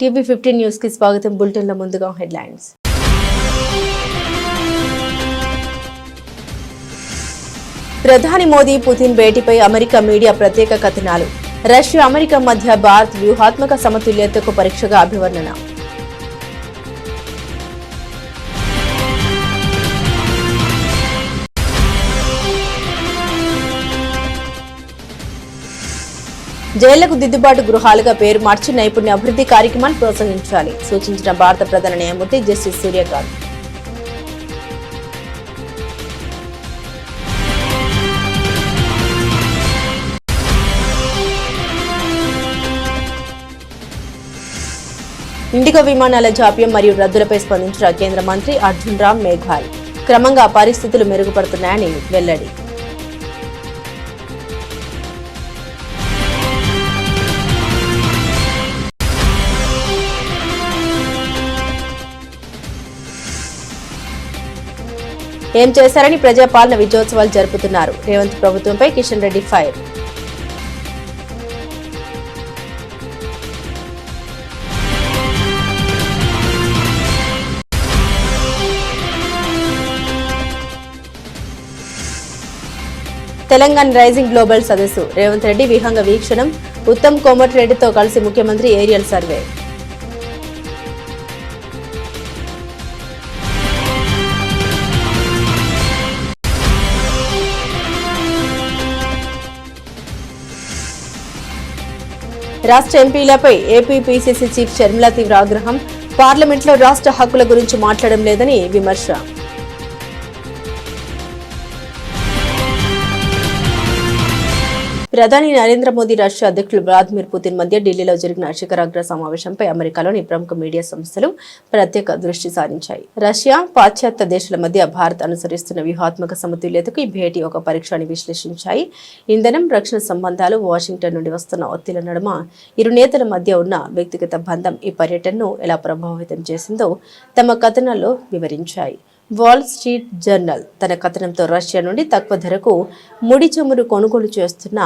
TV15 news కి స్వాగతం. Bulletin లో ముందుగా హెడ్లైన్స్. ప్రధాని మోదీ పుతిన్ భేటీపై అమెరికా మీడియా ప్రత్యేక కథనాలు. రష్యా అమెరికా మధ్య భారత్ వ్యూహాత్మక సమతుల్యతకు పరీక్షగా అభివర్ణన. జైళ్లకు దిద్దుబాటు గృహాలుగా పేరు మార్చి నైపుణ్య అభివృద్ధి కార్యక్రమాన్ని ప్రోత్సహించాలి సూచించిన భారత ప్రధాన న్యాయమూర్తి జస్టిస్ సూర్యకాంత్. ఇండిగో విమానాల జాప్యం మరియు రద్దులపై స్పందించిన కేంద్ర మంత్రి అర్జున్ రామ్ మేఘ్వాల్. క్రమంగా పరిస్థితులు మెరుగుపడుతున్నాయని వెల్లడి. ఏం చేశారని ప్రజాపాలన విజయోత్సవాలు జరుపుతున్నారు. రేవంత్ ప్రభుత్వంపై Kishan Reddy fire. Telangana Rising Global సదస్సు. రేవంత్ రెడ్డి విహంగ వీక్షణం. ఉత్తమ్ కోమటిరెడ్డితో కలిసి ముఖ్యమంత్రి ఏరియల్ సర్వే. రాష్ట్ర ఎంపీలపై ఏపీ పీసీసీ చీఫ్ షర్మిల తీవ్ర ఆగ్రహం. పార్లమెంట్లో రాష్ట్ర హక్కుల గురించి మాట్లాడడం లేదని విమర్శ. ప్రధాని నరేంద్ర మోదీ రష్యా అధ్యక్షులు వ్లాదిమిర్ పుతిన్ మధ్య ఢిల్లీలో జరిగిన శిఖరాగ్ర సమావేశంపై అమెరికాలోని ప్రముఖ మీడియా సంస్థలు ప్రత్యేక దృష్టి సారించాయి. రష్యా, పాశ్చాత్య దేశాల మధ్య భారత్ అనుసరిస్తున్న వ్యూహాత్మక సమతుల్యతకు ఈ భేటీ ఒక పరీక్ష అని విశ్లేషించాయి. ఇంధనం, రక్షణ సంబంధాలు, వాషింగ్టన్ నుండి వస్తున్న ఒత్తిళ్ల నడుమ ఇరు నేతల మధ్య ఉన్న వ్యక్తిగత బంధం ఈ పర్యటనను ఎలా ప్రభావితం చేసిందో తమ కథనాల్లో వివరించాయి. వాల్ స్ట్రీట్ జర్నల్ తన కథనంతో రష్యా నుండి తక్కువ ధరకు ముడి చమురు కొనుగోలు చేస్తున్న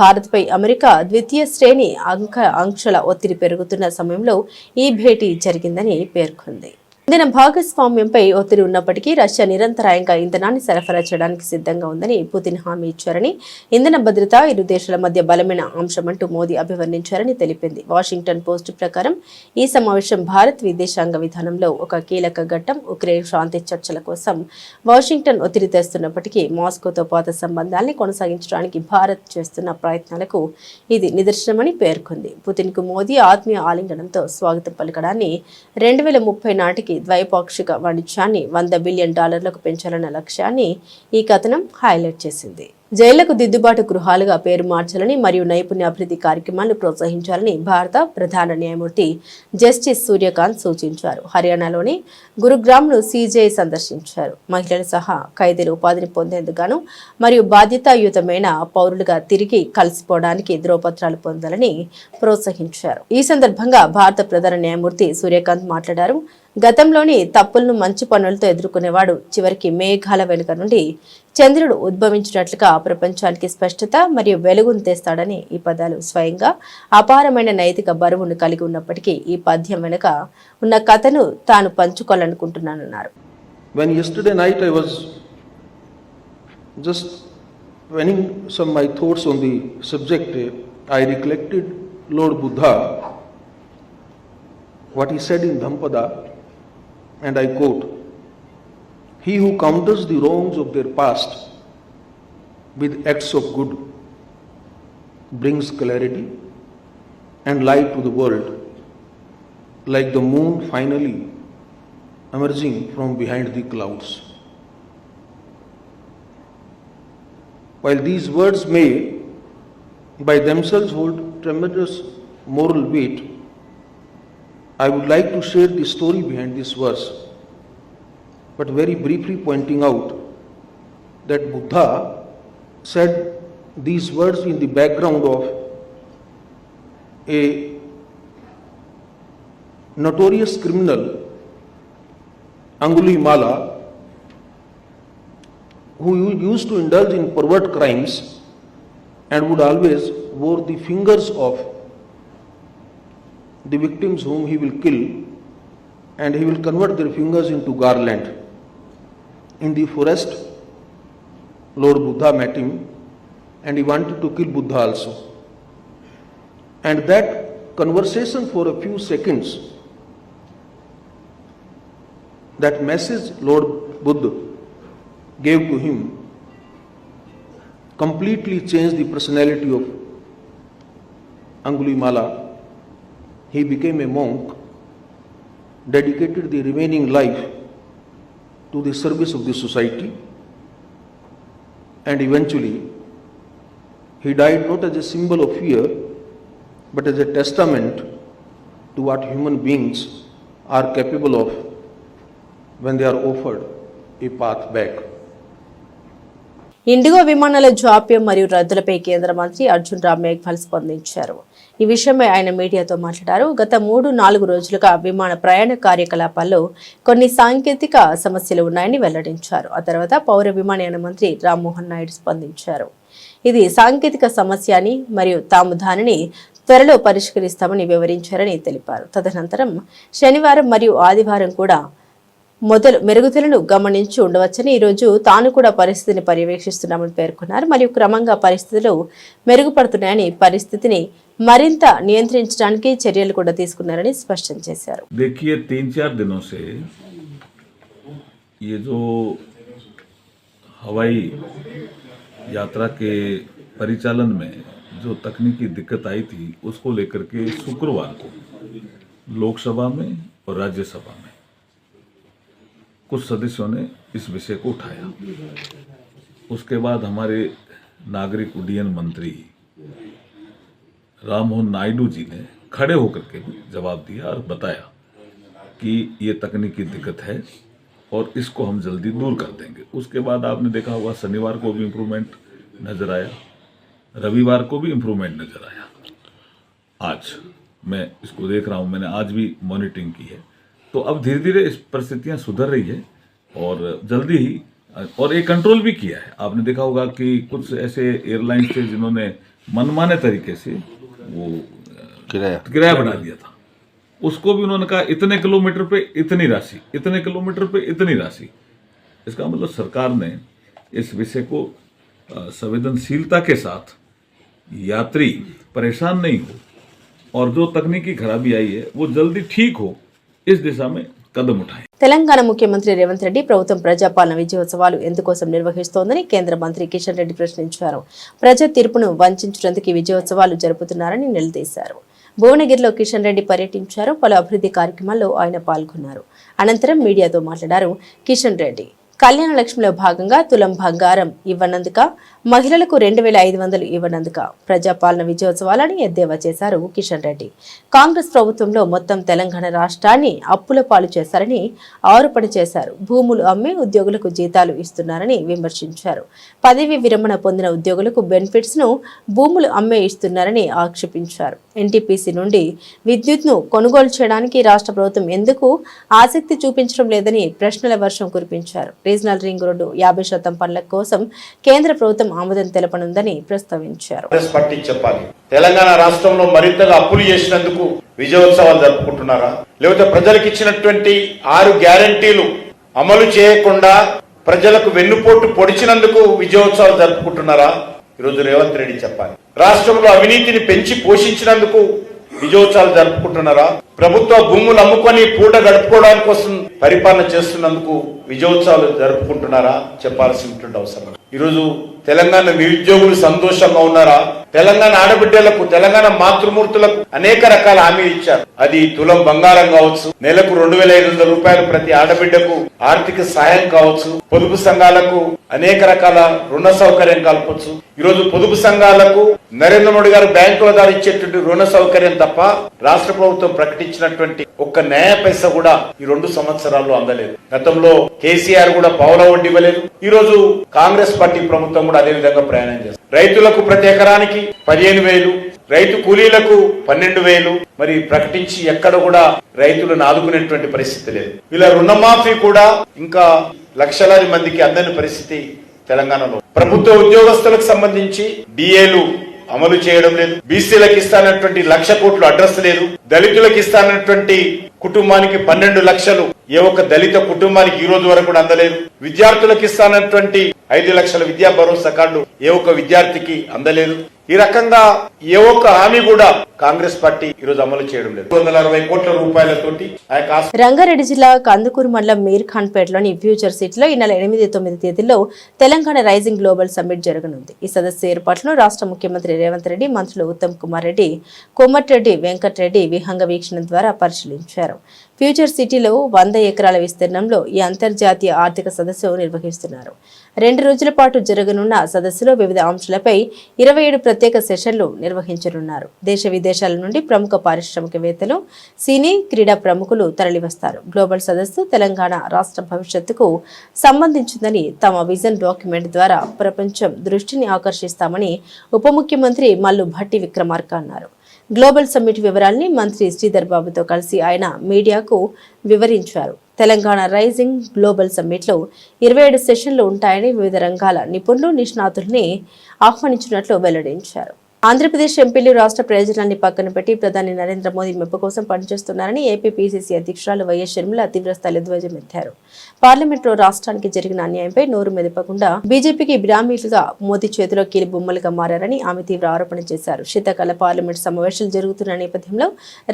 భారత్పై అమెరికా ద్వితీయ శ్రేణి ఆంక్షల ఒత్తిడి పెరుగుతున్న సమయంలో ఈ భేటీ జరిగిందని పేర్కొంది. ఇంధన భాగస్వామ్యంపై ఒత్తిడి ఉన్నప్పటికీ రష్యా నిరంతరాయంగా ఇంధనాన్ని సరఫరా చేయడానికి సిద్ధంగా ఉందని పుతిన్ హామీ ఇచ్చారని, ఇంధన భద్రత ఇరు దేశాల మధ్య బలమైన అంశమంటూ మోదీ అభివర్ణించారని తెలిపింది. వాషింగ్టన్ పోస్ట్ ప్రకారం ఈ సమావేశం భారత్ విదేశాంగ విధానంలో ఒక కీలక ఘట్టం. ఉక్రెయిన్ శాంతి చర్చల కోసం వాషింగ్టన్ ఒత్తిడి తెస్తున్నప్పటికీ మాస్కోతో పాత సంబంధాల్ని కొనసాగించడానికి భారత్ చేస్తున్న ప్రయత్నాలకు ఇది నిదర్శనమని పేర్కొంది. పుతిన్ కు మోదీ ఆత్మీయ ఆలింగనంతో స్వాగతం పలకడాన్ని 2030 నాటికి ద్వైపాక్షిక వాణిజ్యాన్ని $100 బిలియన్ పెంచాలన్న లక్ష్యాన్ని ఈ కథనం హైలైట్ చేసింది. జైళ్లకు దిద్దుబాటు గృహాలుగా పేరు మార్చాలని మరియు నైపుణ్య అభివృద్ధి కార్యక్రమాలను ప్రోత్సహించాలని భారత ప్రధాన న్యాయమూర్తి జస్టిస్ సూర్యకాంత్ సూచించారు. హర్యానాలోని గురుగ్రామ్ను సీజేఐ సందర్శించారు. మహిళలు సహా ఖైదీలు ఉపాధిని పొందేందుకు మరియు బాధ్యతాయుతమైన పౌరులుగా తిరిగి కలిసిపోవడానికి ధ్రువపత్రాలు పొందాలని ప్రోత్సహించారు. ఈ సందర్భంగా భారత ప్రధాన న్యాయమూర్తి సూర్యకాంత్ మాట్లాడారు. గతంలోని తప్పులను మంచి పనులతో ఎదుర్కొనేవాడు చివరికి మేఘాల వెనుక నుండి చంద్రుడు ఉద్భవించినట్లుగా ప్రపంచానికి స్పష్టత మరియు వెలుగును తెస్తాడని ఈ పదాలు స్వయంగా అపారమైన నైతిక బరువును కలిగి ఉన్నప్పటికీ ఈ పద్యం వెనుక ఉన్న కథను తాను పంచుకోవాలనుకుంటున్నానన్నారు. When yesterday night I was just penning some my thoughts on the subject, I recollected Lord Buddha, what he said in Dhampada, and I quote, "He who counters the wrongs of their past with acts of good brings clarity and light to the world, like the moon finally emerging from behind the clouds." While these words may by themselves hold tremendous moral weight, I would like to share the story behind this verse, but very briefly pointing out that Buddha said these words in the background of a notorious criminal, Angulimala, who used to indulge in pervert crimes and would always wore the fingers of the victims whom he will kill, and he will convert their fingers into garland. In the forest, Lord Buddha met him, and he wanted to kill Buddha also. And that conversation for a few seconds, that message Lord Buddha gave to him, completely changed the personality of Angulimala. He became a monk, dedicated the remaining life to the service of the society, and eventually he died not as a symbol of fear, but as a testament to what human beings are capable of when they are offered a path back. IndiGo విమానాల జాప్యం మరియు రద్దులపై కేంద్ర మంత్రి అర్జున్ రామ్ మేఘ్వాల్ స్పందించారు. ఈ విషయమై ఆయన మీడియాతో మాట్లాడారు. గత 3-4 రోజులుగా విమాన ప్రయాణ కార్యకలాపాల్లో కొన్ని సాంకేతిక సమస్యలు ఉన్నాయని వెల్లడించారు. ఆ తర్వాత పౌర విమానయాన మంత్రి రామ్మోహన్ నాయుడు స్పందించారు. ఇది సాంకేతిక సమస్య అని మరియు తాము దానిని త్వరలో పరిష్కరిస్తామని వివరించారని తెలిపారు. తదనంతరం శనివారం మరియు ఆదివారం కూడా మెరుగుదలను గమనించి ఉండవచ్చని, ఈరోజు తాను కూడా పరిస్థితిని పర్యవేక్షిస్తున్నామని పేర్కొన్నారు. మరియు క్రమంగా పరిస్థితులు మెరుగుపడుతున్నాయని, పరిస్థితిని మరింత నియంత్రించడానికి చర్యలు కూడా తీసుకున్నారని స్పష్టం చేశారు. देखिए 3-4 दिनों से ये जो हवाई यात्रा के परिचालन में जो तकनीकी दिक्कत आई थी, उसको लेकर के शुक्रवार को लोकसभा में और राज्यसभा में कुछ सदस्यों ने इस विषय को उठाया. उसके बाद हमारे नागरिक उड्डयन मंत्री राममोहन नायडू जी ने खड़े होकर के भी जवाब दिया और बताया कि ये तकनीकी दिक्कत है और इसको हम जल्दी दूर कर देंगे. उसके बाद आपने देखा होगा शनिवार को भी इम्प्रूवमेंट नज़र आया, रविवार को भी इम्प्रूवमेंट नज़र आया. आज मैं इसको देख रहा हूँ, मैंने आज भी मॉनिटरिंग की है. तो अब धीरे धीरे इस परिस्थितियाँ सुधर रही है और जल्दी ही, और एक कंट्रोल भी किया है. आपने देखा होगा कि कुछ ऐसे एयरलाइंस थे जिन्होंने मनमाने तरीके से वो किराया बढ़ा दिया था. उसको भी उन्होंने कहा इतने किलोमीटर पे इतनी राशि, इतने किलोमीटर पे इतनी राशि. इसका मतलब सरकार ने इस विषय को संवेदनशीलता के साथ, यात्री परेशान नहीं हो और जो तकनीकी खराबी आई है वो जल्दी ठीक हो, इस दिशा में कदम उठाएं. తెలంగాణ ముఖ్యమంత్రి రేవంత్ రెడ్డి ప్రభుత్వం ప్రజాపాలన విజయోత్సవాలు ఎందుకోసం నిర్వహిస్తోందని కేంద్ర మంత్రి కిషన్ రెడ్డి ప్రశ్నించారు. ప్రజా తీర్పును వంచేందుకు విజయోత్సవాలు జరుపుతున్నారని నిలదీశారు. భువనగిరిలో కిషన్ రెడ్డి పర్యటించారు. పలు అభివృద్ధి కార్యక్రమాల్లో ఆయన పాల్గొన్నారు. అనంతరం మీడియాతో మాట్లాడారు. కిషన్ రెడ్డి కళ్యాణ లక్ష్మిలో భాగంగా తులం బంగారం ఇవ్వనందుక, మహిళలకు 2500 ఇవ్వనందుక ప్రజాపాలన విజయోత్సవాలని ఎద్దేవా చేశారు కిషన్ రెడ్డి. కాంగ్రెస్ ప్రభుత్వంలో మొత్తం తెలంగాణ రాష్ట్రాన్ని అప్పుల పాలు చేశారని ఆరోపణ చేశారు. భూములు అమ్మి ఉద్యోగులకు జీతాలు ఇస్తున్నారని విమర్శించారు. పదవి విరమణ పొందిన ఉద్యోగులకు బెనిఫిట్స్ ను భూములు అమ్మే ఇస్తున్నారని ఆక్షేపించారు. ఎన్టీపీసీ నుండి విద్యుత్ను కొనుగోలు చేయడానికి రాష్ట్ర ప్రభుత్వం ఎందుకు ఆసక్తి చూపించడం లేదని ప్రశ్నల వర్షం కురిపించారు. రీజనల్ రింగ్ రోడ్డు 50% పనుల కోసం కేంద్ర ప్రభుత్వం ఆమోదం తెలపనుందని ప్రస్తావించారు. తెలంగాణ రాష్ట్రంలో మరింతగా అప్పులు చేసినందుకు విజయోత్సవాలు జరుపుకుంటున్నారా, లేకపోతే ప్రజలకు ఇచ్చినటువంటి 6 గ్యారంటీలు అమలు చేయకుండా ప్రజలకు వెన్నుపోటు పొడిచినందుకు విజయోత్సవాలు జరుపుకుంటున్నారా? ఈరోజు రేవంత్ రెడ్డి చెప్పాలి. రాష్ట్రంలో అవినీతిని పెంచి పోషించినందుకు విజయోత్సవాలు జరుపుకుంటున్నారా? ప్రభుత్వ భూములు అమ్ముకొని పూట గడుపుకోవడానికి కోసం పరిపాలన చేస్తున్నందుకు విజయోత్సవాలు జరుపుకుంటున్నారా? చెప్పాల్సినటువంటి అవసరం. ఈరోజు తెలంగాణ నిరుద్యోగులు సంతోషంగా ఉన్నారా? తెలంగాణ ఆడబిడ్డలకు, తెలంగాణ మాతృమూర్తులకు అనేక రకాల హామీ ఇచ్చారు. అది తులం బంగారం కావచ్చు, నెలకు 2500 రూపాయలు ప్రతి ఆడబిడ్డకు ఆర్థిక సాయం కావచ్చు, పొదుపు సంఘాలకు అనేక రకాల రుణ సౌకర్యం కల్పొచ్చు. ఈరోజు పొదుపు సంఘాలకు నరేంద్ర మోడీ గారు బ్యాంకుల ద్వారా ఇచ్చేటువంటి రుణ సౌకర్యం తప్ప రాష్ట్ర ప్రభుత్వం ప్రకటించినటువంటి ఒక్క న్యాయ పైసా కూడా ఈ 2 సంవత్సరాల్లో అందలేదు. గతంలో కేసీఆర్ కూడా పావుల వడ్డీ ఇవ్వలేదు. ఈ రోజు కాంగ్రెస్ పార్టీ ప్రభుత్వం కూడా అదే విధంగా ప్రయాణం చేస్తుంది. రైతులకు ప్రతి ఎకరానికి 15,000, రైతు కూలీలకు 12,000 మరి ప్రకటించి ఎక్కడ కూడా రైతులను ఆదుకునేటువంటి పరిస్థితి లేదు. ఇలా రుణమాఫీ కూడా ఇంకా లక్షలాది మందికి అందని పరిస్థితి తెలంగాణలో. ప్రభుత్వ ఉద్యోగస్తులకు సంబంధించి డిఏలు అమలు చేయడం లేదు. బీసీలకు ఇస్తానటువంటి 1,00,000 కోట్లు అడ్రస్ లేదు. దళితులకు ఇస్తానటువంటి కుటుంబానికి 12 లక్షలు ఏ ఒక్క దళిత కుటుంబానికి ఈ రోజు వరకు కూడా అందలేదు. విద్యార్థులకు ఇస్తానటువంటి 5 లక్షల విద్యా భరోసా కార్డు ఏ ఒక్క విద్యార్థికి అందలేదు. ఈ రకంగా ఏ ఒక్క హామీ కూడా కాంగ్రెస్ పార్టీ ఈ రోజు అమలు చేయడం లేదు. 260 కోట్ల రూపాయలతోటి రంగారెడ్డి జిల్లా కందుకూరు మండలం మీర్ ఖాన్ పేటలోని ఫ్యూచర్ సిటీలో ఈ నెల 8-9 తేదీల్లో తెలంగాణ రైజింగ్ గ్లోబల్ సమ్మిట్ జరగనుంది. ఈ సదస్సు ఏర్పాట్లను రాష్ట్ర ముఖ్యమంత్రి రేవంత్ రెడ్డి, మంత్రులు ఉత్తమ్ కుమార్ రెడ్డి, కోమటిరెడ్డి వెంకటరెడ్డి విహంగ వీక్షణ ద్వారా పరిశీలించారు. ఫ్యూచర్ సిటీలో 100 ఎకరాల విస్తీర్ణంలో ఈ అంతర్జాతీయ ఆర్థిక సదస్సు నిర్వహిస్తున్నారు. 2 రోజుల పాటు జరగనున్న సదస్సులో వివిధ అంశాలపై 27 ప్రత్యేక సెషన్లు నిర్వహించనున్నారు. దేశ విదేశాల నుండి ప్రముఖ పారిశ్రామికవేత్తలు, సినీ, క్రీడా ప్రముఖులు తరలివస్తారు. గ్లోబల్ సదస్సు తెలంగాణ రాష్ట్ర భవిష్యత్తుకు సంబంధించిందని తమ విజన్ డాక్యుమెంట్ ద్వారా ప్రపంచం దృష్టిని ఆకర్షిస్తామని ఉప ముఖ్యమంత్రి మల్లు భట్టి విక్రమార్క అన్నారు. గ్లోబల్ సమ్మిట్ వివరాల్ని మంత్రి శ్రీధర్ బాబుతో కలిసి ఆయన మీడియాకు వివరించారు. తెలంగాణ రైజింగ్ గ్లోబల్ సమ్మిట్లో 27 సెషన్లు ఉంటాయని, వివిధ రంగాల నిపుణులు, నిష్ణాతుల్ని ఆహ్వానించినట్లు వెల్లడించారు. ఆంధ్రప్రదేశ్ ఎంపీలు రాష్ట్ర ప్రయోజనాన్ని పక్కన పెట్టి ప్రధాని నరేంద్ర మోదీ మెప్పు కోసం పనిచేస్తున్నారని ఏపీ పీసీసీ అధ్యక్షురాలు వైఎస్ షర్మిల తీవ్రస్థాయిలో ధ్వజమెత్తారు. పార్లమెంట్లో రాష్ట్రానికి జరిగిన అన్యాయంపై నోరు మెదపకుండా బీజేపీకి బినామీలుగా మోదీ చేతిలో కీలు బొమ్మలుగా మారారని ఆమె తీవ్ర ఆరోపణ చేశారు. శీతాకాల పార్లమెంట్ సమావేశాలు జరుగుతున్న నేపథ్యంలో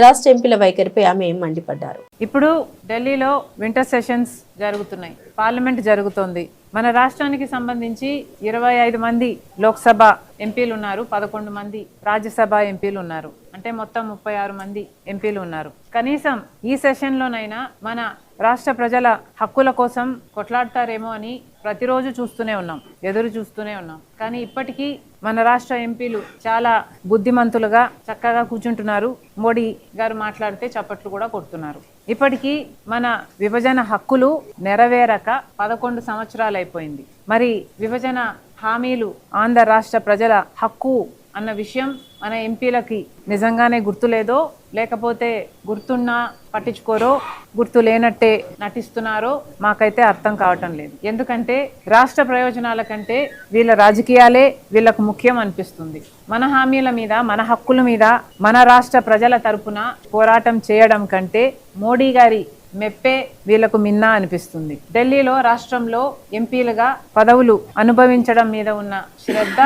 రాష్ట్ర ఎంపీల వైఖరిపై ఆమె మండిపడ్డారు. ఇప్పుడు ఢిల్లీలో వింటర్ సెషన్స్ జరుగుతున్నాయి, పార్లమెంట్ జరుగుతోంది. మన రాష్ట్రానికి సంబంధించి 25 మంది లోక్సభ ఎంపీలు ఉన్నారు, 11 మంది రాజ్యసభ ఎంపీలు ఉన్నారు. అంటే మొత్తం 36 మంది ఎంపీలు ఉన్నారు. కనీసం ఈ సెషన్లోనైనా మన రాష్ట్ర ప్రజల హక్కుల కోసం కొట్లాడతారేమో అని ప్రతిరోజు చూస్తూనే ఉన్నాం, ఎదురు చూస్తూనే ఉన్నాం. కానీ ఇప్పటికీ మన రాష్ట్ర ఎంపీలు చాలా బుద్ధిమంతులుగా చక్కగా కూర్చుంటున్నారు. మోడీ గారు మాట్లాడితే చప్పట్లు కూడా కొడుతున్నారు. ఇప్పటికీ మన విభజన హక్కులు నెరవేరక 11 సంవత్సరాలు అయిపోయింది. మరి విభజన హామీలు ఆంధ్ర రాష్ట్ర ప్రజల హక్కు అన్న విషయం మన ఎంపీలకి నిజంగానే గుర్తులేదో, లేకపోతే గుర్తున్నా పట్టించుకోరో, గుర్తు లేనట్టే నటిస్తున్నారో మాకైతే అర్థం కావటం లేదు. ఎందుకంటే రాష్ట్ర ప్రయోజనాల కంటే వీళ్ళ రాజకీయాలే వీళ్ళకు ముఖ్యం అనిపిస్తుంది. మన హామీల మీద, మన హక్కుల మీద మన రాష్ట్ర ప్రజల తరపున పోరాటం చేయడం కంటే మోడీ గారి మెప్పే వీళ్లకు మిన్నా అనిపిస్తుంది. ఢిల్లీలో రాష్ట్రంలో ఎంపీలుగా పదవులు అనుభవించడం మీద ఉన్న శ్రద్ధ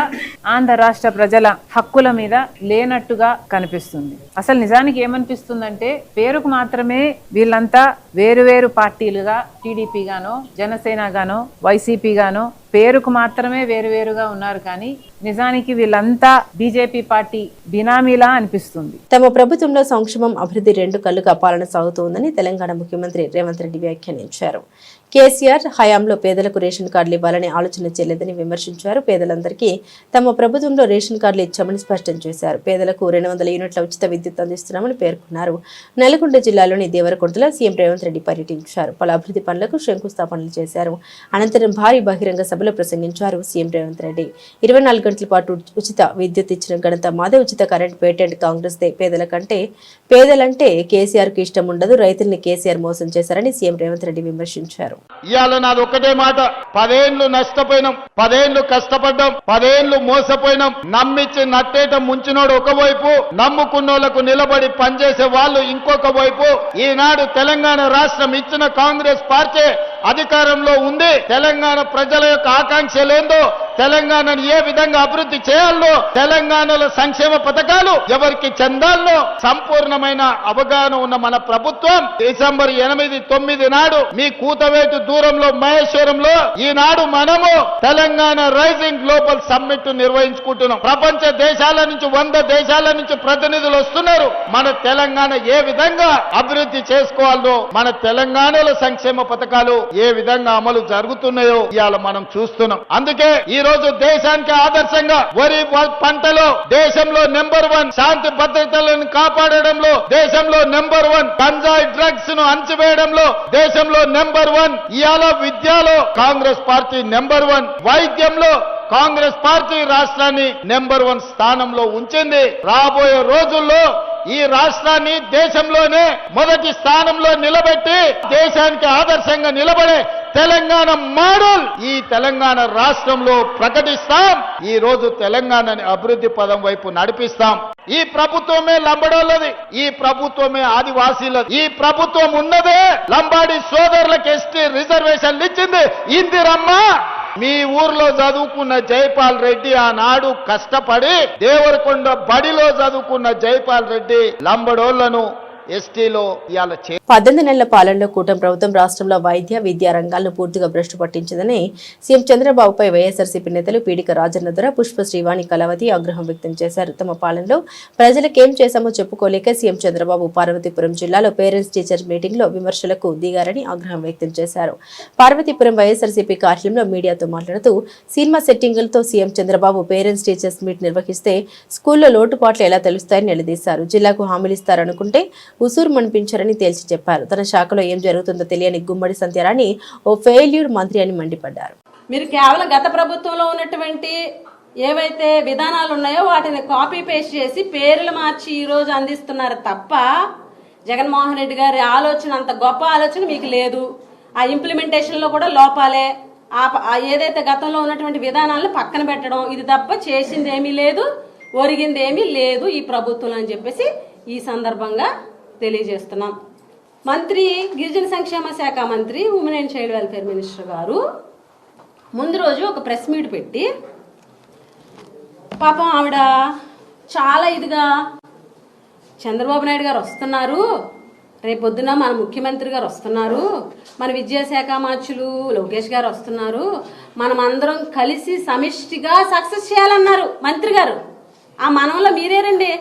ఆంధ్ర రాష్ట్ర ప్రజల హక్కుల మీద లేనట్టుగా కనిపిస్తుంది. అసలు నిజానికి ఏమనిపిస్తుందంటే పేరుకు మాత్రమే వీళ్ళంతా వేరువేరు పార్టీలుగా, టీడీపీ గానో, జనసేన గానో, వైసీపీ గానో పేరుకు మాత్రమే వేరువేరుగా ఉన్నారు. కానీ నిజానికి వీళ్ళంతా బీజేపీ పార్టీ బినామీలా అనిపిస్తుంది. తమ ప్రభుత్వంలో సంక్షేమం, అభివృద్ధి 2 కళ్లుగా పాలన సాగుతోందని తెలంగాణ ముఖ్యమంత్రి రేవంత్ రెడ్డి వ్యాఖ్యానించారు. కేసీఆర్ హయాంలో పేదలకు రేషన్ కార్డులు ఇవ్వాలని ఆలోచన చేయలేదని విమర్శించారు. పేదలందరికీ తమ ప్రభుత్వంలో రేషన్ కార్డులు ఇచ్చామని స్పష్టం చేశారు. పేదలకు 200 యూనిట్ల ఉచిత విద్యుత్ అందిస్తున్నామని పేర్కొన్నారు. నల్గొండ జిల్లాలోని దేవరకొండలో సీఎం రేవంత్ రెడ్డి పర్యటించారు. పలు అభివృద్ధి పనులకు శంకుస్థాపనలు చేశారు. అనంతరం భారీ బహిరంగ సభలో ప్రసంగించారు సీఎం రేవంత్ రెడ్డి. 24 గంటల పాటు ఉచిత విద్యుత్ ఇచ్చిన ఘనత మాదే. ఉచిత కరెంట్ పేటెంట్ కాంగ్రెస్ దే. పేదలంటే కేసీఆర్ కు ఇష్టం ఉండదు. రైతుల్ని కేసీఆర్ మోసం చేశారని సీఎం రేవంత్ రెడ్డి విమర్శించారు. ఇవాళ నాది ఒకటే మాట, 10 ఏళ్లు నష్టపోయినాం, 10 ఏళ్లు కష్టపడ్డాం, 10 ఏళ్లు మోసపోయినాం. నమ్మించి నట్టేట ముంచినోడు ఒకవైపు, నమ్ముకున్నోళ్లకు నిలబడి పనిచేసే వాళ్ళు ఇంకొక వైపు. ఈనాడు తెలంగాణ రాష్ట్రం ఇచ్చిన కాంగ్రెస్ పార్టీ అధికారంలో ఉంది. తెలంగాణ ప్రజల యొక్క ఆకాంక్షలేందో, తెలంగాణను ఏ విధంగా అభివృద్ధి చేయాలో, తెలంగాణలో సంక్షేమ పథకాలు ఎవరికి చెందాలో సంపూర్ణమైన అవగాహన ఉన్న మన ప్రభుత్వం డిసెంబర్ 8, 9 నాడు మీ కూతవేటు దూరంలో మహేశ్వరంలో ఈనాడు మనము తెలంగాణ రైజింగ్ గ్లోబల్ సమ్మిట్ నిర్వహించుకుంటున్నాం. ప్రపంచ దేశాల నుంచి 100 దేశాల నుంచి ప్రతినిధులు వస్తున్నారు. మన తెలంగాణ ఏ విధంగా అభివృద్ధి చేసుకోవాలో, మన తెలంగాణలో సంక్షేమ పథకాలు ఏ విధంగా అమలు జరుగుతున్నాయో ఇవాళ మనం చూస్తున్నాం. అందుకే ఈ రోజు దేశానికి ఆదర్శంగా వరి పంటలో దేశంలో నెంబర్ 1, శాంతి భద్రతలను కాపాడడంలో దేశంలో నెంబర్ 1, గంజాయి డ్రగ్స్ ను అణచివేయడంలో దేశంలో నెంబర్ 1, ఇవాళ విద్యలో కాంగ్రెస్ పార్టీ నెంబర్ 1, వైద్యంలో కాంగ్రెస్ పార్టీ రాష్ట్రాన్ని నెంబర్ 1 స్థానంలో ఉంచింది. రాబోయే రోజుల్లో ఈ రాష్ట్రాన్ని దేశంలోనే మొదటి స్థానంలో నిలబెట్టి దేశానికి ఆదర్శంగా నిలబడే తెలంగాణ మోడల్ ఈ తెలంగాణ రాష్ట్రంలో ప్రకటిస్తాం. ఈ రోజు తెలంగాణని అభివృద్ధి పదం వైపు నడిపిస్తాం. ఈ ప్రభుత్వమే లంబడోళ్ళది, ఈ ప్రభుత్వమే ఆదివాసీలది, ఈ ప్రభుత్వం ఉన్నదే లంబాడి సోదరులకు ఎస్టీ రిజర్వేషన్లు ఇచ్చింది ఇందిరమ్మ. మీ ఊర్లో చదువుకున్న జైపాల్ రెడ్డి ఆనాడు కష్టపడి దేవరకొండ బడిలో చదువుకున్న జైపాల్ రెడ్డి లంబడోళ్లను ఎస్టీలో ఇవాళ 18 నెలల పాలనలో కూటమి ప్రభుత్వం రాష్ట్రంలో వైద్య విద్యా రంగాలను పూర్తిగా భ్రష్టు పట్టించిందని సీఎం చంద్రబాబుపై వైఎస్ఆర్సీపీ నేతలు పీడిక రాజన్న ద్వారా పుష్ప శ్రీవాణి కళావతి ఆగ్రహం వ్యక్తం చేశారు. తమ పాలనలో ప్రజలకేం చేశామో చెప్పుకోలేక సీఎం చంద్రబాబు పార్వతీపురం జిల్లాలో పేరెంట్స్ టీచర్స్ మీటింగ్ లో విమర్శలకు దిగారని ఆగ్రహం వ్యక్తం చేశారు. పార్వతీపురం వైఎస్ఆర్సీపీ కార్యాలయంలో మీడియాతో మాట్లాడుతూ సినిమా సెట్టింగులతో CM Chandrababu parents teachers meet నిర్వహిస్తే స్కూల్లో లోటుపాట్లు ఎలా తెలుస్తాయని నిలదీశారు. జిల్లాకు హామీలు ఇస్తారనుకుంటే ఉసూరు మనిపించారని తేల్చి చెప్పారు. తన శాఖలో ఏం జరుగుతుందో తెలియని గుమ్మడి సంధ్యారాణి ఓ ఫెయిల్యూర్ మంత్రి అని మండిపడ్డారు. మీరు కేవలం గత ప్రభుత్వంలో ఉన్నటువంటి ఏవైతే విధానాలు ఉన్నాయో వాటిని కాపీ పేస్ట్ చేసి పేర్లు మార్చి ఈ రోజు అందిస్తున్నారు తప్ప జగన్మోహన్ రెడ్డి గారి ఆలోచన అంత గొప్ప ఆలోచన మీకు లేదు. ఆ ఇంప్లిమెంటేషన్ లో కూడా లోపాలే. ఏదైతే గతంలో ఉన్నటువంటి విధానాలను పక్కన పెట్టడం ఇది తప్ప చేసింది ఏమీ లేదు, ఒరిగింది ఏమీ లేదు ఈ ప్రభుత్వం అని చెప్పేసి ఈ సందర్భంగా తెలియజేస్తున్నాం. మంత్రి గిరిజన సంక్షేమ శాఖ మంత్రి women and child welfare minister గారు ముందు రోజు ఒక ప్రెస్ మీట్ పెట్టి పాపం ఆవిడ చాలా ఇదిగా చంద్రబాబు నాయుడు గారు వస్తున్నారు, రేపొద్దున మన ముఖ్యమంత్రి గారు వస్తున్నారు, మన విద్యాశాఖ మార్చులు లోకేష్ గారు వస్తున్నారు, మనం అందరం కలిసి సమిష్టిగా సక్సెస్ చేయాలన్నారు మంత్రి గారు. ఆ మనంలో మీరేరండి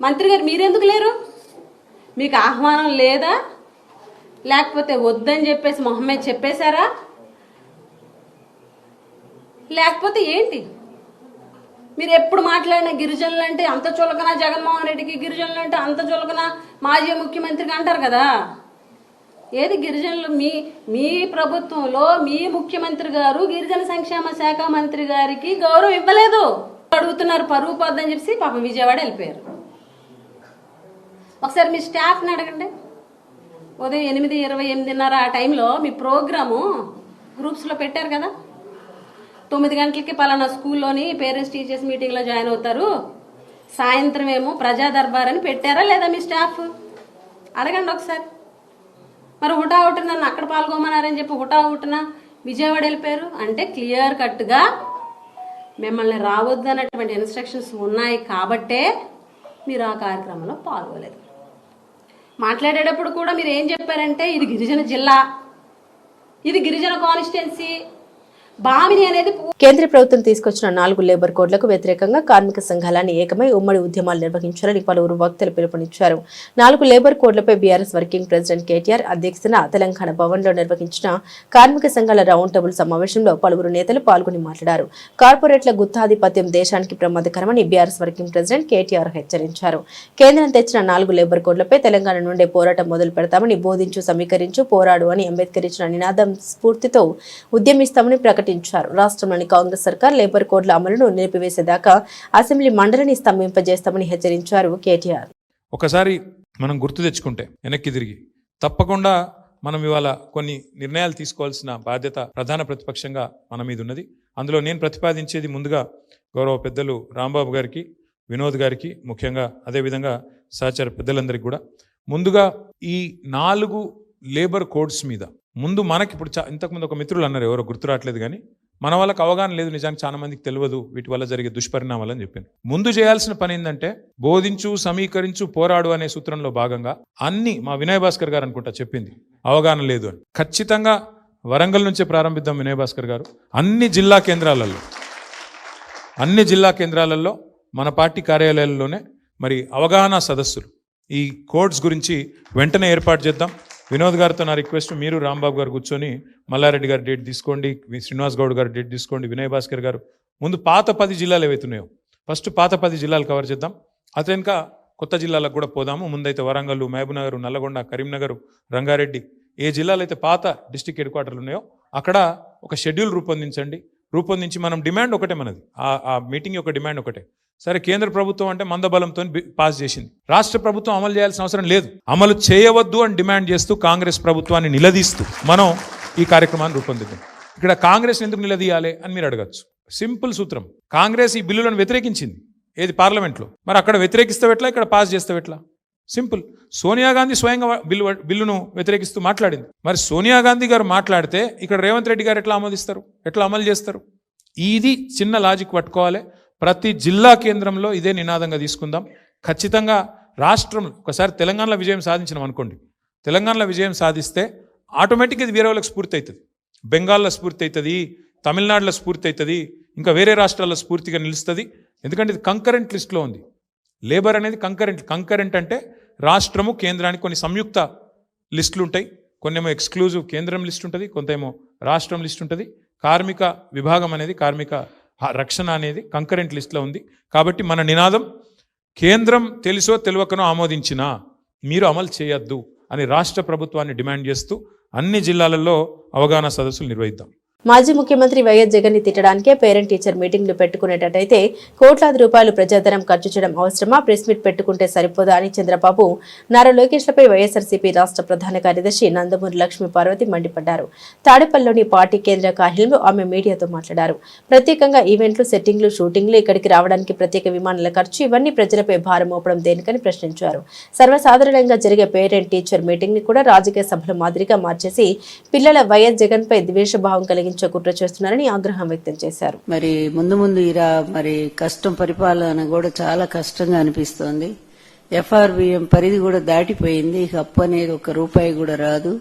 మంత్రి గారు, మీరెందుకు లేరు? మీకు ఆహ్వానం లేదా, లేకపోతే వద్దని చెప్పేసి మొహమ్మద్ చెప్పేశారా, లేకపోతే ఏంటి? మీరు ఎప్పుడు మాట్లాడిన గిరిజనులు అంటే అంత చులకన, జగన్మోహన్ రెడ్డికి గిరిజనులు అంటే అంత చులకన, మాజీ ముఖ్యమంత్రికి అంటారు కదా. ఏది గిరిజనులు మీ ప్రభుత్వంలో మీ ముఖ్యమంత్రి గారు గిరిజన సంక్షేమ శాఖ మంత్రి గారికి గౌరవం ఇవ్వలేదు. అడుగుతున్నారు పరువు పోద్దని చెప్పి పాపం విజయవాడ వెళ్ళిపోయారు. ఒకసారి మీ స్టాఫ్ని అడగండి. ఉదయం 8:20, 8:30 ఆ టైంలో మీ ప్రోగ్రాము గ్రూప్స్లో పెట్టారు కదా. 9 గంటలకి పలానా స్కూల్లోని పేరెంట్స్ టీచర్స్ మీటింగ్లో జాయిన్ అవుతారు, సాయంత్రం ఏమో ప్రజా దర్బార్ అని పెట్టారా లేదా మీ స్టాఫ్? అడగండి ఒకసారి. మరి హుటాహుటిన నన్ను అక్కడ పాల్గొమన్నారని చెప్పి హుటాహుటిన విజయవాడ వెళ్ళిపోయారు అంటే క్లియర్ కట్గా మిమ్మల్ని రావద్దు అన్నటువంటి ఇన్స్ట్రక్షన్స్ ఉన్నాయి కాబట్టే మీరు ఆ కార్యక్రమంలో పాల్గొలేదు. మాట్లాడేటప్పుడు కూడా మీరు ఏం చెప్పారంటే ఇది గిరిజన జిల్లా, ఇది గిరిజన కాన్స్టిట్యున్సీ, బామిని అనేది. కేంద్ర ప్రభుత్వం తీసుకొచ్చిన 4 లేబర్ కోడ్లకు వ్యతిరేకంగా కార్మిక సంఘాలన్నీ ఏకమై ఉమ్మడి ఉద్యమాలు నిర్వహించారని పలువురు వక్తలు పిలుపునిచ్చారు. 4 లేబర్ కోడ్లపై బీఆర్ఎస్ వర్కింగ్ ప్రెసిడెంట్ కేటీఆర్ అధ్యక్షతన తెలంగాణ భవన్లో నిర్వహించిన కార్మిక సంఘాల రౌండ్ టేబుల్ సమావేశంలో పలువురు నేతలు పాల్గొని మాట్లాడారు. కార్పొరేట్ల గుత్తాధిపత్యం దేశానికి ప్రమాదకరమని బీఆర్ఎస్ వర్కింగ్ ప్రెసిడెంట్ కేటీఆర్ హెచ్చరించారు. కేంద్రం తెచ్చిన 4 లేబర్ కోడ్లపై తెలంగాణ నుండే పోరాటం మొదలు పెడతామని, బోధించు, సమీకరించు, పోరాడు అని అంబేద్కర్ ఇచ్చిన నినాదం స్ఫూర్తితో ఉద్యమిస్తామని ప్రకటించారు. రాష్ట్రంలోని కాంగ్రెస్ సర్కార్ లేబర్ కోడ్ల అమలును నిలిపివేసేదాకా అసెంబ్లీ మండలిని స్తంభింపజేస్తామని హెచ్చరించారు కేటీఆర్. ఒకసారి మనం గుర్తు తెచ్చుకుంటే వెనక్కి తిరిగి తప్పకుండా మనం ఇవాళ కొన్ని నిర్ణయాలు తీసుకోవాల్సిన బాధ్యత ప్రధాన ప్రతిపక్షంగా మన మీద ఉన్నది. అందులో నేను ప్రతిపాదించేది ముందుగా గౌరవ పెద్దలు రాంబాబు గారికి, వినోద్ గారికి, ముఖ్యంగా అదేవిధంగా సహచర పెద్దలందరికీ కూడా ముందుగా ఈ 4 లేబర్ కోడ్స్ మీద ముందు మనకి ఇప్పుడు ఇంతకుముందు ఒక మిత్రులు అన్నారు, ఎవరో గుర్తు రావట్లేదు, కానీ మన వాళ్ళకి అవగాహన లేదు, నిజానికి చాలా మందికి తెలియదు వీటి వల్ల జరిగే దుష్పరిణామాలు అని చెప్పాను. ముందు చేయాల్సిన పని ఏంటంటే బోధించు, సమీకరించు, పోరాడు అనే సూత్రంలో భాగంగా అన్ని మా వినయ్ భాస్కర్ గారు అనుకుంటా చెప్పింది అవగాహన లేదు అని. ఖచ్చితంగా వరంగల్ నుంచే ప్రారంభిద్దాం వినయ్ భాస్కర్ గారు. అన్ని జిల్లా కేంద్రాలలో మన పార్టీ కార్యాలయాల్లోనే మరి అవగాహన సదస్సులు ఈ కోడ్స్ గురించి వెంటనే ఏర్పాటు చేద్దాం. వినోద్ గారితో నా రిక్వెస్ట్, మీరు రాంబాబు గారు కూర్చొని మల్లారెడ్డి గారు డేట్ తీసుకోండి, శ్రీనివాస్ గౌడ్ గారు డేట్ తీసుకోండి, వినయ్ భాస్కర్ గారు ముందు పాత 10 జిల్లాలు ఏవైతున్నాయో ఫస్ట్ పాత 10 జిల్లాలు కవర్ చేద్దాం. అతనిక కొత్త జిల్లాలకు కూడా పోదాము. ముందైతే వరంగల్, మహబూబ్నగర్, నల్లగొండ, కరీంనగర్, రంగారెడ్డి ఏ జిల్లాలు అయితే పాత డిస్ట్రిక్ట్ హెడ్ క్వార్టర్లు ఉన్నాయో అక్కడ ఒక షెడ్యూల్ రూపొందించి మనం డిమాండ్ ఒకటే, మనది ఆ మీటింగ్ యొక్క డిమాండ్ ఒకటే, సరే కేంద్ర ప్రభుత్వం అంటే మందబలంతో పాస్ చేసింది, రాష్ట్ర ప్రభుత్వం అమలు చేయాల్సిన అవసరం లేదు. అమలు చేయవద్దు అని డిమాండ్ చేస్తూ కాంగ్రెస్ ప్రభుత్వాన్ని నిలదీస్తూ మనం ఈ కార్యక్రమాన్ని రూపొందిద్దాం. ఇక్కడ కాంగ్రెస్ ఎందుకు నిలదీయాలి అని మీరు అడగచ్చు. సింపుల్ సూత్రం, కాంగ్రెస్ ఈ బిల్లులను వ్యతిరేకించింది ఏది పార్లమెంట్లో, మరి అక్కడ వ్యతిరేకిస్తే ఎట్లా, ఇక్కడ పాస్ చేస్తే ఎట్లా? సింపుల్. సోనియా గాంధీ స్వయంగా బిల్లును వ్యతిరేకిస్తూ మాట్లాడింది. మరి సోనియా గాంధీ గారు మాట్లాడితే ఇక్కడ రేవంత్ రెడ్డి గారు ఎట్లా ఆమోదిస్తారు, ఎట్లా అమలు చేస్తారు? ఇది చిన్న లాజిక్ పట్టుకోవాలి. ప్రతి జిల్లా కేంద్రంలో ఇదే నినాదంగా తీసుకుందాం. ఖచ్చితంగా రాష్ట్రం ఒకసారి తెలంగాణలో విజయం సాధించినాం అనుకోండి, తెలంగాణలో విజయం సాధిస్తే ఆటోమేటిక్గా ఇది వేరే వాళ్ళకి స్ఫూర్తి అవుతుంది. బెంగాల్లో స్ఫూర్తి అవుతుంది, తమిళనాడులో స్ఫూర్తి అవుతుంది, ఇంకా వేరే రాష్ట్రాల్లో స్ఫూర్తిగా నిలుస్తుంది. ఎందుకంటే ఇది కంకరెంట్ లిస్ట్లో ఉంది. లేబర్ అనేది కంకరెంట్ అంటే రాష్ట్రము కేంద్రానికి కొన్ని సంయుక్త లిస్టులు ఉంటాయి, కొన్నేమో ఎక్స్క్లూజివ్ కేంద్రం లిస్ట్ ఉంటుంది, కొంతేమో రాష్ట్రం లిస్ట్ ఉంటుంది. కార్మిక విభాగం అనేది, కార్మిక రక్షణ అనేది కంకరెంట్ లిస్ట్లో ఉంది. కాబట్టి మన నినాదం కేంద్రం తెలుసో తెలియకనో ఆమోదించినా మీరు అమలు చేయొద్దు అని రాష్ట్ర ప్రభుత్వాన్ని డిమాండ్ చేస్తూ అన్ని జిల్లాలలో అవగాహన సదస్సులు నిర్వహిద్దాం. మాజీ ముఖ్యమంత్రి వైఎస్ జగన్ ని తిట్టడానికే పేరెంట్ టీచర్ మీటింగ్లు పెట్టుకునేటట్టయితే కోట్లాది రూపాయలు ప్రజాధనం ఖర్చు చేయడం అవసరమా? ప్రెస్ మీట్ పెట్టుకుంటే సరిపోదా అని చంద్రబాబు, నారా లోకేష్లపై వైఎస్ఆర్సీపీ రాష్ట్ర ప్రధాన కార్యదర్శి నందమూరి లక్ష్మీ పార్వతి మండిపడ్డారు. తాడేపల్లిలోని పార్టీ కేంద్ర కార్యాలయంలో ఆమె మీడియాతో మాట్లాడారు. ప్రత్యేకంగా ఈవెంట్లు, సెట్టింగ్లు, షూటింగ్లు, ఇక్కడికి రావడానికి ప్రత్యేక విమానాల ఖర్చు, ఇవన్నీ ప్రజలపై భారం మోపడం దేనికని ప్రశ్నించారు. సర్వసాధారణంగా జరిగే పేరెంట్ టీచర్ మీటింగ్ ని కూడా రాజకీయ సభల మాదిరిగా మార్చేసి పిల్లల వైఎస్ జగన్ పై ద్వేషభావం కలిగించే కుట్ర చేస్తున్నారని ఆగ్రహం వ్యక్తం చేశారు. మరి ముందు మరి కష్టం, పరిపాలన కూడా చాలా కష్టంగా అనిపిస్తోంది. FRBM పరిధి కూడా దాటిపోయింది, ఇక అప్పు అనేది ₹1 కూడా రాదు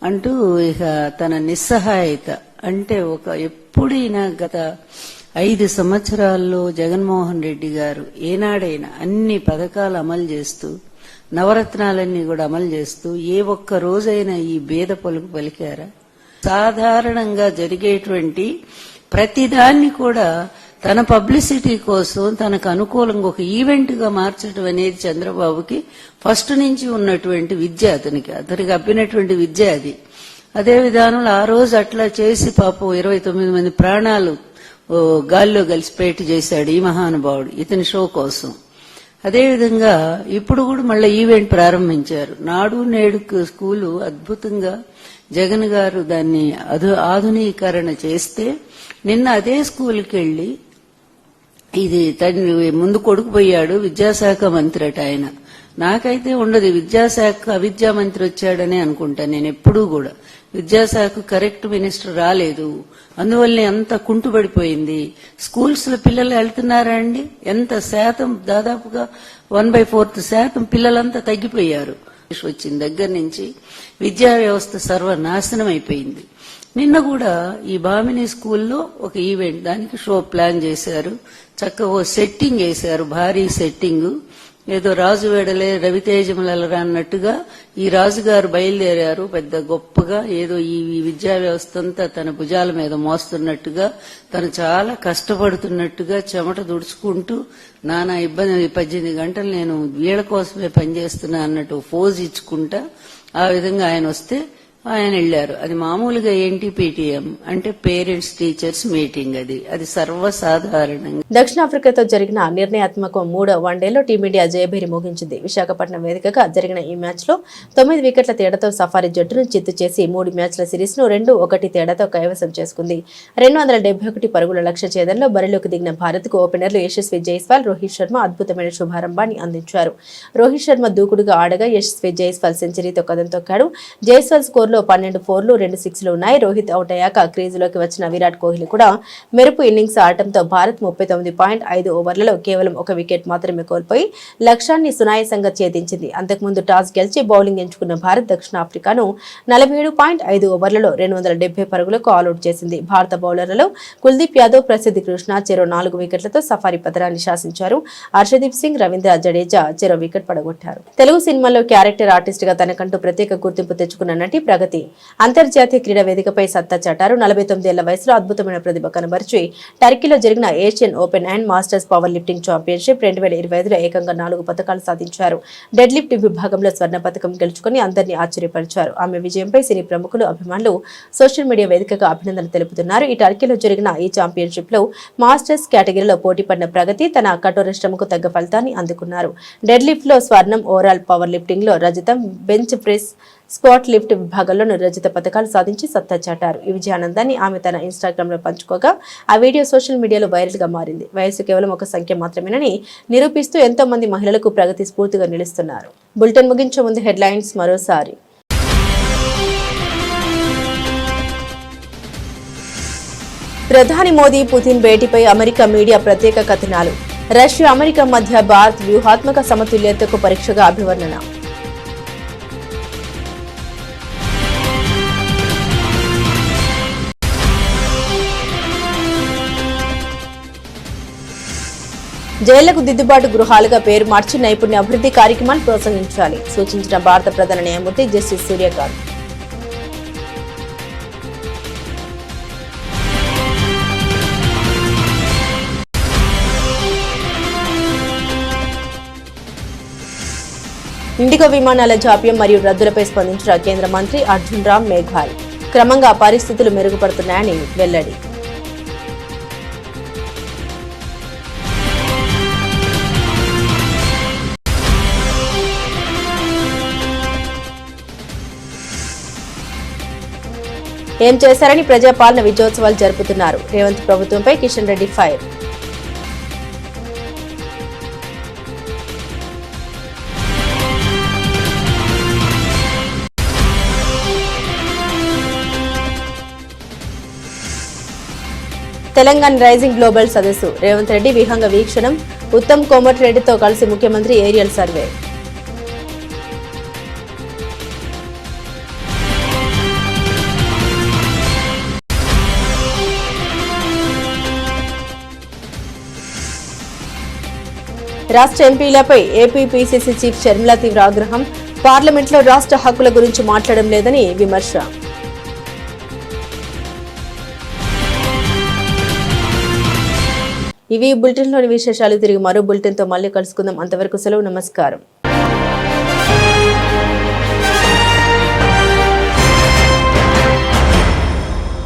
అంటూ ఇక తన నిస్సహాయత అంటే ఎప్పుడైనా గత 5 సంవత్సరాల్లో జగన్మోహన్ రెడ్డి గారు ఏనాడైనా అన్ని పథకాలు అమలు చేస్తూ, నవరత్నాలన్నీ కూడా అమలు చేస్తూ ఏ ఒక్క రోజైనా ఈ భేద పలుకు పలికారా? సాధారణంగా జరిగేటువంటి ప్రతిదాన్ని కూడా తన పబ్లిసిటీ కోసం తనకు అనుకూలంగా ఒక ఈవెంట్ గా మార్చడం అనేది చంద్రబాబుకి ఫస్ట్ నుంచి ఉన్నటువంటి విద్య, అతనికి అబ్బినటువంటి విద్య అది. అదే విధానంలో ఆ రోజు అట్లా చేసి పాపం 29 మంది ప్రాణాలు గాల్లో కలిసిపెట్టి చేశాడు ఈ మహానుభావుడు ఇతని షో కోసం. అదేవిధంగా ఇప్పుడు కూడా మళ్ళీ ఈవెంట్ ప్రారంభించారు. నాడు నేడు స్కూలు అద్భుతంగా జగన్ గారు దాన్ని ఆధునీకరణ చేస్తే నిన్న అదే స్కూల్కి వెళ్లి, ఇది తండ్రి ముందు కొడుకు పోయాడు, విద్యాశాఖ మంత్రి అట ఆయన. నాకైతే ఉండదు విద్యాశాఖ అవిద్యా మంత్రి వచ్చాడని అనుకుంటా నేను ఎప్పుడూ కూడా. విద్యాశాఖ కరెక్ట్ మినిస్టర్ రాలేదు, అందువల్లనే అంత కుంటుపడిపోయింది. స్కూల్స్ లో పిల్లలు వెళ్తున్నారా అండి? ఎంత శాతం? దాదాపుగా 1/4% పిల్లలంతా తగ్గిపోయారు. వచ్చిన దగ్గర నుంచి విద్యా వ్యవస్థ సర్వనాశనం అయిపోయింది. నిన్న కూడా ఈ భామిని స్కూల్లో ఒక ఈవెంట్, దానికి షో ప్లాన్ చేశారు. చక్కగా సెట్టింగ్ వేశారు, భారీ సెట్టింగ్. ఏదో రాజు వేడలే రవితేజములరా అన్నట్టుగా ఈ రాజుగారు బయలుదేరారు పెద్ద గొప్పగా, ఏదో ఈ విద్యా వ్యవస్థ అంతా తన భుజాల మీద మోస్తున్నట్టుగా, తను చాలా కష్టపడుతున్నట్టుగా, చెమట దుడుచుకుంటూ నానా ఇబ్బంది, 18 గంటలు నేను వీళ్ళ కోసమే పనిచేస్తున్నా అన్నట్టు ఫోజ్ ఇచ్చుకుంటా ఆ విధంగా ఆయన వస్తే ఆయన వెళ్లారు. అది మామూలుగా NTPTM అంటే పేరెంట్స్ టీచర్స్ మీటింగ్, అది సర్వసాధారణంగా. దక్షిణాఫ్రికాతో జరిగిన నిర్ణయాత్మక 3వ వన్డేలో టీమిండియా జయభేరి మోగించింది. విశాఖపట్నం వేదికగా జరిగిన ఈ మ్యాచ్ లో 9 వికెట్ల తేడాతో సఫారీ జట్టును చిత్తు చేసి 3 మ్యాచ్ల సిరీస్ ను 2-1 తేడాతో కైవసం చేసుకుంది. 271 పరుగుల లక్ష్య ఛేదనలో బరిలోకి దిగిన భారత్ కు ఓపెనర్లు యశస్వి జైస్వాల్, రోహిత్ శర్మ అద్భుతమైన శుభారంభాన్ని అందించారు. రోహిత్ శర్మ దూకుడుగా ఆడగా యశస్వి జైస్వాల్ సెంచరీతో కదం తొక్కాడు. జైస్వాల్ స్కోర్ 12 4లు 2 6లు ఉన్నాయి. రోహిత్ అవుట్ అయ్యాక క్రీజులోకి వచ్చిన విరాట్ కోహ్లీ కూడా మెరుపు ఇన్నింగ్స్ ఆడటంతో భారత్ 39.5 ఓవర్లలో కేవలం 1 వికెట్ మాత్రమే కోల్పోయి లక్ష్యాన్ని సునాయాసంగా ఛేదించింది. అంతకుముందు టాస్ గెలిచి బౌలింగ్ ఎంచుకున్న భారత్ దక్షిణాఫ్రికాను 47.5 ఓవర్లలో 270 పరుగులకు ఆల్అౌట్ చేసింది. భారత బౌలర్లలో కుల్దీప్ యాదవ్, ప్రసిద్ధి కృష్ణ చెరో 4 వికెట్లతో సఫారీ పతనాన్ని శాసించారు. హర్షదీప్ సింగ్, రవీంద్ర జడేజా చెరో వికెట్ పడగొట్టారు. తెలుగు సినిమాలో క్యారెక్టర్ ఆర్టిస్ట్ గా తనకంటూ ప్రత్యేక గుర్తింపు తెచ్చుకున్న నటి ప్రగతి. అంతర్జాతీయ క్రీడా వేదికపై సత్తా చాటారు. 49 ఏళ్ల వయసులో అద్భుతమైన ప్రతిభ కనబరిచి టర్కీలో జరిగిన Asian open and masters power lifting championship 2025లో ఏకంగా 4 పతకాలు సాధించారు. డెడ్ లిఫ్ట్ విభాగంలో స్వర్ణ పతకం గెలుచుకుని అందరినీ ఆశ్చర్యపరిచారు. ఆమె విజయంపై సినీ ప్రముఖులు, అభిమానులు సోషల్ మీడియా వేదికగా అభినందనలు తెలుపుతున్నారు. ఈ టర్కీలో జరిగిన ఈ ఛాంపియన్షిప్ లో మాస్టర్స్ కేటగిరీలో పోటీ పడిన ప్రగతి తన కఠోర శ్రమకు తగ్గ ఫలితాన్ని అందుకున్నారు. డెడ్ లిఫ్ట్ లో స్వర్ణం, ఓవరాల్ పవర్ లిఫ్టింగ్ లో రజతం, బెంచ్ ప్రెస్, స్క్వాట్ లిఫ్ట్ విభాగంలోనూ రజత పతకాలు సాధించి సత్తా చాటారు. ఈ విజయానందాన్ని ఆమె తన ఇన్స్టాగ్రామ్ లో పంచుకోగా ఆ వీడియో సోషల్ మీడియాలో వైరల్ గా మారింది. వయసు కేవలం ఒక సంఖ్య మాత్రమేనని నిరూపిస్తూ ఎంతో మంది మహిళలకు ప్రగతి స్ఫూర్తిగా నిలుస్తున్నారు. బులెటిన్ ముగించే ముందు హెడ్లైన్స్ మరోసారి. ప్రధాని మోదీ, పుతిన్ భేటీపై అమెరికా మీడియా ప్రత్యేక కథనాలు. రష్యా, అమెరికా మధ్య భారత్ వ్యూహాత్మక సమతుల్యతకు పరీక్షగా అభివర్ణన. జైళ్లకు దిద్దుబాటు గృహాలుగా పేరు మార్చి నైపుణ్య అభివృద్ధి కార్యక్రమాన్ని ప్రోత్సహించాలి సూచించిన భారత ప్రధాన న్యాయమూర్తి జస్టిస్ సూర్యకాంత్. ఇండిగో విమానాల జాప్యం మరియు రద్దులపై స్పందించిన కేంద్ర మంత్రి అర్జున్ రామ్ మేఘ్వాల్. క్రమంగా పరిస్థితులు మెరుగుపడుతున్నాయని వెల్లడి. ఏం చేశారని ప్రజాపాలన విజయోత్సవాలు జరుపుతున్నారు. రేవంత్ ప్రభుత్వంపై Kishan Reddy fire. Telangana Rising Global సదస్సు. రేవంత్ రెడ్డి విహంగ వీక్షణం. ఉత్తమ్ కోమటిరెడ్డితో కలిసి ముఖ్యమంత్రి ఏరియల్ సర్వే. రాష్ట్ర ఎంపీలపై ఏపీ పీసీసీ చీఫ్ షర్మిల తీవ్ర ఆగ్రహం. పార్లమెంట్లో రాష్ట్ర హక్కుల గురించి మాట్లాడడం లేదని విమర్శ. ఇవి బులెటిన్లోని విశేషాలు. తిరిగి మరో బులెటిన్తో మళ్ళీ కలుసుకుందాం. అంతవరకు సెలవు. నమస్కారం.